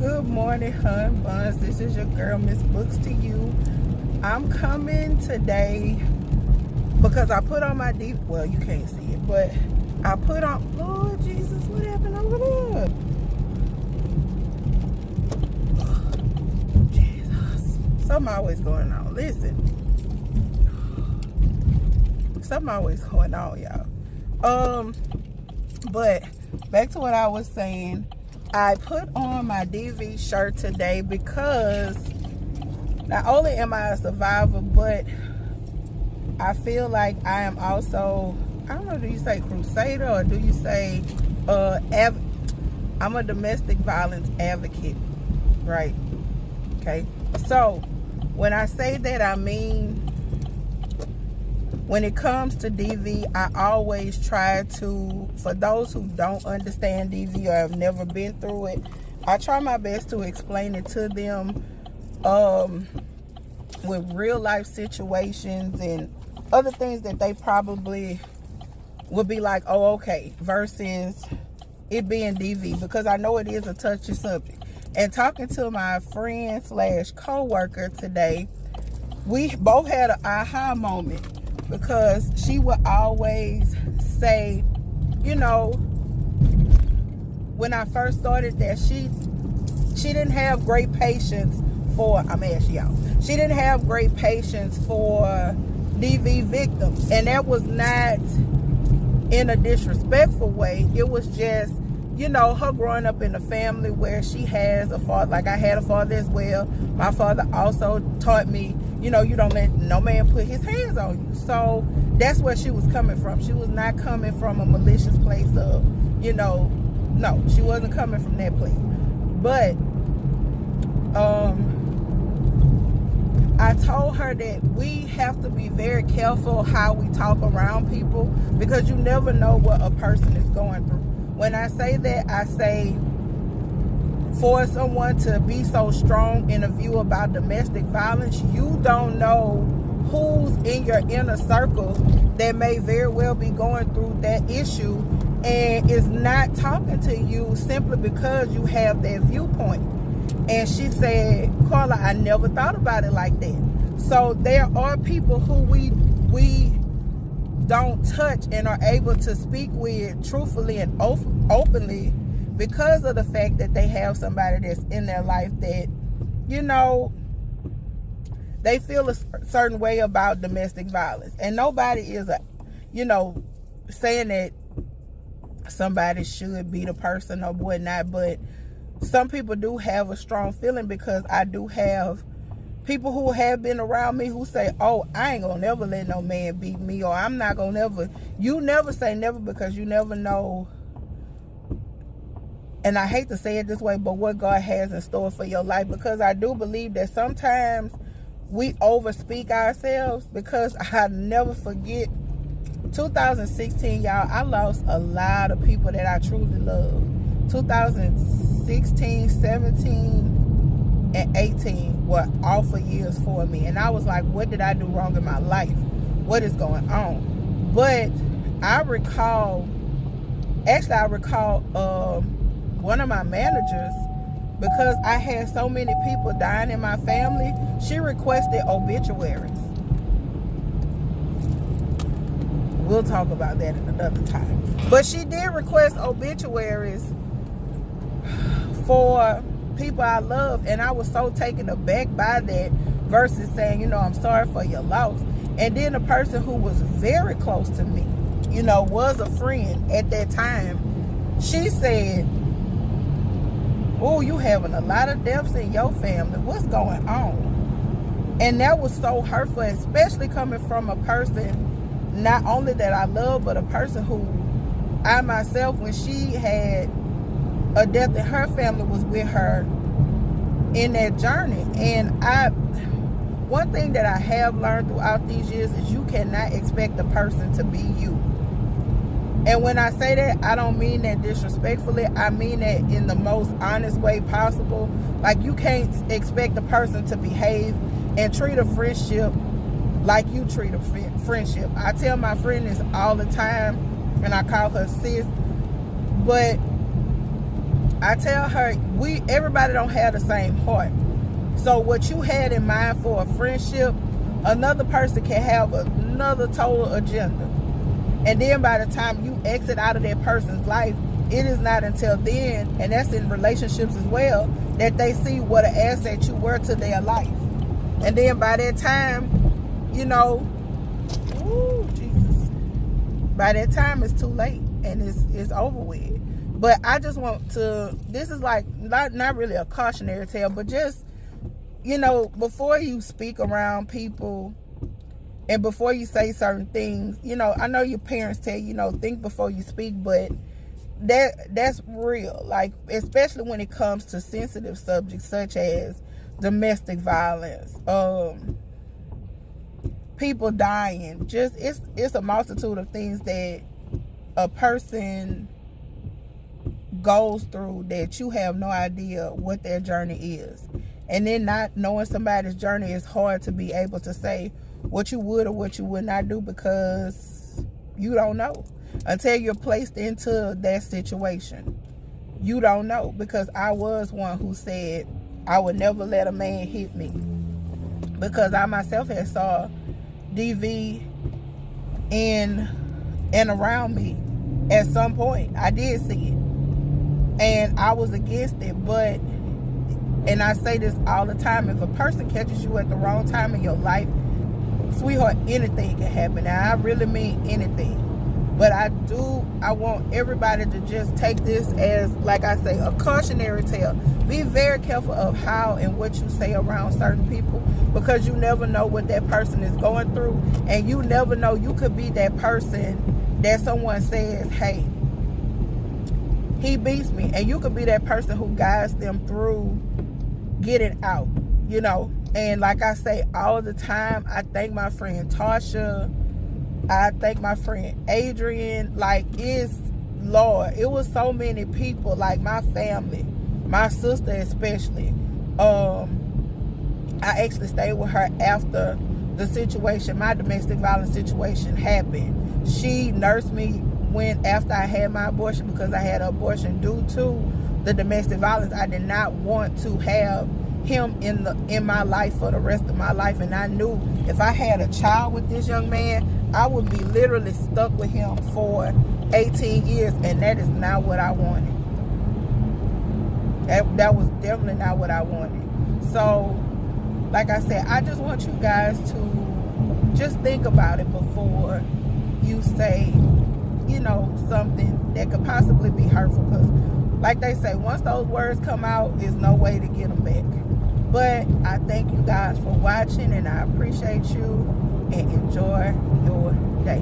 Good morning, hun buns. This is your girl, Miss Books to you. I'm coming today because I put on my well, you can't see it, but I put on, Lord Jesus, what happened over there? Jesus. Something always going on. Listen. Something always going on, y'all. But back to what I was saying. I put on my DV shirt today because not only am I a survivor, but I feel like I am also, I don't know, do you say crusader or do you say I'm a domestic violence advocate, right? Okay, so when I say that, I mean, when it comes to DV, I always try to, for those who don't understand DV or have never been through it, I try my best to explain it to them with real life situations and other things that they probably would be like, oh, okay, versus it being DV, because I know it is a touchy subject. And talking to my friend / co-worker today, we both had an aha moment. Because she would always say, you know, when I first started that she didn't have great patience for, I'm asking y'all, she didn't have great patience for DV victims. And that was not in a disrespectful way. It was just, you know, her growing up in a family where she has a father, like I had a father as well. My father also taught me, you know, you don't let no man put his hands on you. So that's where she was coming from. She was not coming from a malicious place of, you know, no, she wasn't coming from that place. But I told her that we have to be very careful how we talk around people, because you never know what a person is going through. When I say that, I say for someone to be so strong in a view about domestic violence, you don't know who's in your inner circle that may very well be going through that issue and is not talking to you simply because you have that viewpoint. And she said, Carla, I never thought about it like that. So there are people who we don't touch and are able to speak with truthfully and openly, because of the fact that they have somebody that's in their life that, you know, they feel a certain way about domestic violence. And nobody is, you know, saying that somebody should be the person or whatnot, but some people do have a strong feeling, because I do have people who have been around me who say, oh, I ain't gonna never let no man beat me, or I'm not gonna never. You never say never, because you never know. And I hate to say it this way, but what God has in store for your life, because I do believe that sometimes we overspeak ourselves. Because I never forget 2016, y'all, I lost a lot of people that I truly love. 2016, 17, and 18 were awful years for me. And I was like, what did I do wrong in my life? What is going on? But I recall one of my managers, because I had so many people dying in my family, she requested obituaries. We'll talk about that in another time. But she did request obituaries for people I love, and I was so taken aback by that, versus saying, you know, I'm sorry for your loss. And then the person who was very close to me, you know, was a friend at that time, she said, oh, you having a lot of deaths in your family. What's going on? And that was so hurtful, especially coming from a person not only that I love, but a person who I myself, when she had a death in her family, was with her in that journey. And one thing that I have learned throughout these years is you cannot expect a person to be you. And when I say that, I don't mean that disrespectfully. I mean that in the most honest way possible. Like, you can't expect a person to behave and treat a friendship like you treat a friendship. I tell my friend this all the time, and I call her sis. But I tell her, everybody don't have the same heart. So what you had in mind for a friendship, another person can have another total agenda. And then by the time you exit out of that person's life, it is not until then, and that's in relationships as well, that they see what an asset you were to their life. And then by that time, you know, ooh, Jesus. By that time, it's too late and it's over with. But I just want to, this is like, not really a cautionary tale, but just, you know, before you speak around people and before you say certain things, you know, I know your parents tell you, you know, think before you speak, but that's real. Like, especially when it comes to sensitive subjects such as domestic violence, people dying, just it's a multitude of things that a person goes through that you have no idea what their journey is. And then not knowing somebody's journey, is hard to be able to say what you would or what you would not do, because you don't know until you're placed into that situation. You don't know, because I was one who said I would never let a man hit me, because I myself had saw DV in and around me at some point. I did see it and I was against it, but, and I say this all the time, if a person catches you at the wrong time in your life, sweetheart, anything can happen. Now I really mean anything. But I want everybody to just take this as, like I say, a cautionary tale. Be very careful of how and what you say around certain people, because you never know what that person is going through. And you never know, you could be that person that someone says, hey, he beats me. And you could be that person who guides them through getting out, you know. And like I say all the time, I thank my friend Tasha, I thank my friend Adrian. Like, Lord, it was so many people, like my family, my sister especially. I actually stayed with her after the situation, my domestic violence situation, happened. She nursed me after I had my abortion, because I had an abortion due to the domestic violence. I did not want to have him in my life for the rest of my life, and I knew if I had a child with this young man, I would be literally stuck with him for 18 years, and that is not what I wanted. That was definitely not what I wanted. So, like I said, I just want you guys to just think about it before you say, you know, something that could possibly be hurtful, because like they say, once those words come out, there's no way to get them back. But I thank you guys for watching, and I appreciate you, and enjoy your day.